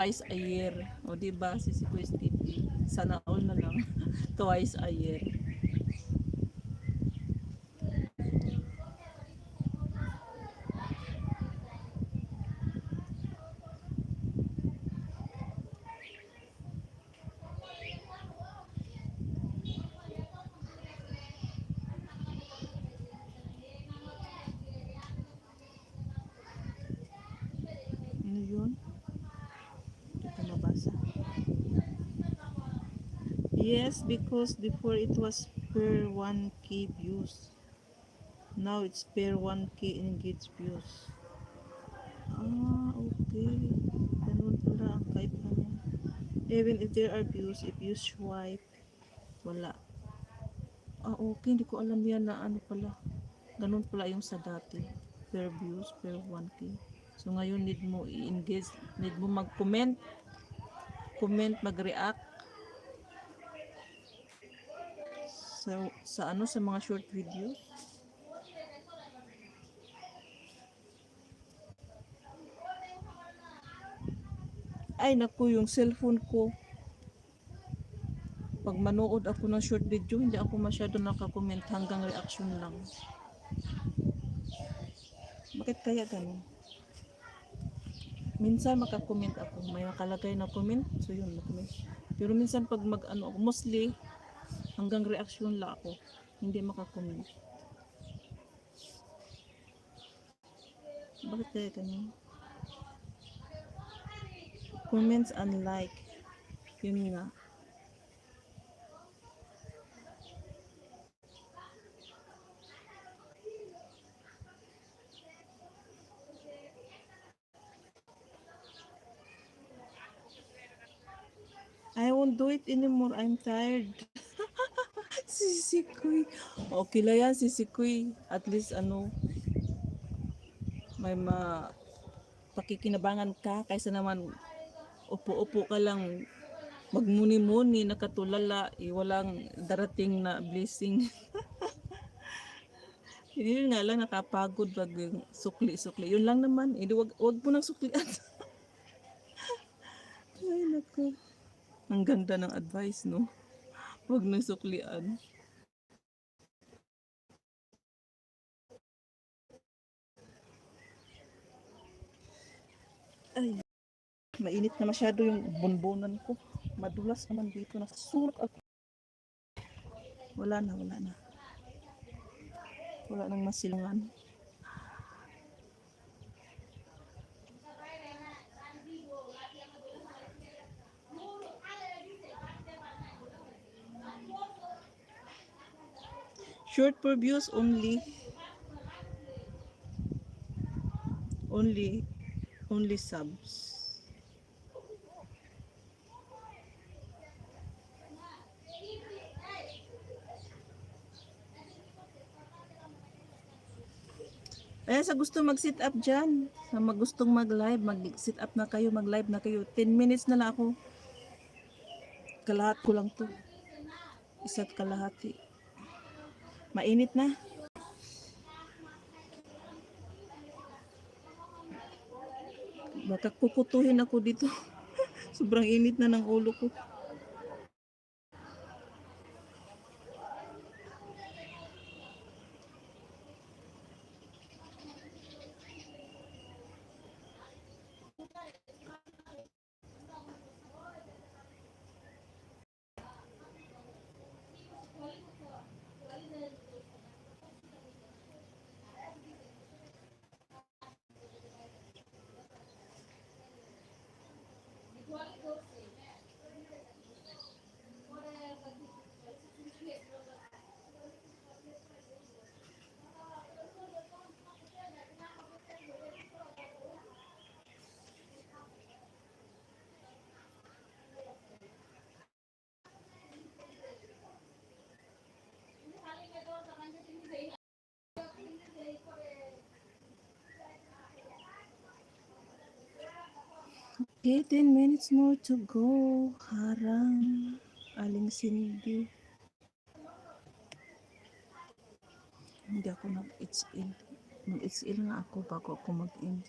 twice a year. O diba, si Quiz TV, sana all na lang. Twice a year. Ano yun? Hindi ko mabasa. Yes, because before it was per 1K views. Now it's per 1K engaged views. Ah, okay. Ganun pala ang kaiba niya. Even if there are views, if you swipe, wala. Ah, okay. Hindi ko alam yan na ano pala. Ganun pala yung sa dati. Per views, per 1K. So ngayon need mo i-engage, need mo mag-comment, mag-react sa ano, sa mga short videos. Ay naku, yung cellphone ko, pag manood ako ng short video, hindi ako masyado nakakomment, hanggang reaction lang. Bakit kaya ganun? Minsan makakomment ako, may nakalagay na comment, so yun, nakomment. Pero minsan pag mag-ano ako, mostly hanggang reaction lang ako, hindi makakomment. Bakit kaya ganun? Comments and like, yun nga. I won't do it anymore, I'm tired. Si Sikoy. Okay lang yan, si Sikoy. At least ano, may pakikinabangan ka kaysa naman upo-upo ka lang magmuni-muni, nakatulala, walang darating na blessing. Yun nga lang, nakapagod pag sukli-sukli. Yun lang naman, wag mo nang suklian. Ay, naku. Ang ganda ng advice, no? Wag nang suklian. Ay, mainit na masyado yung bunbunan ko. Madulas naman dito, nasusunog ako. Wala na, wala na. Wala nang masilungan. Short for views only. Only subs. Ayan, sa gusto mag-sit up dyan, sa gustong mag-live, mag-sit up na kayo, mag-live na kayo. 10 minutes na lang ako. Kalahat ko lang to. Isa't kalahati. Mainit na. Baka kukutuhin ako dito. Sobrang init na ng ulo ko. Okay, 10 minutes more to go. Harang. Aling Cindy. Hindi ako nag-it's in. Mag-it's in nga ako bago ako mag-in.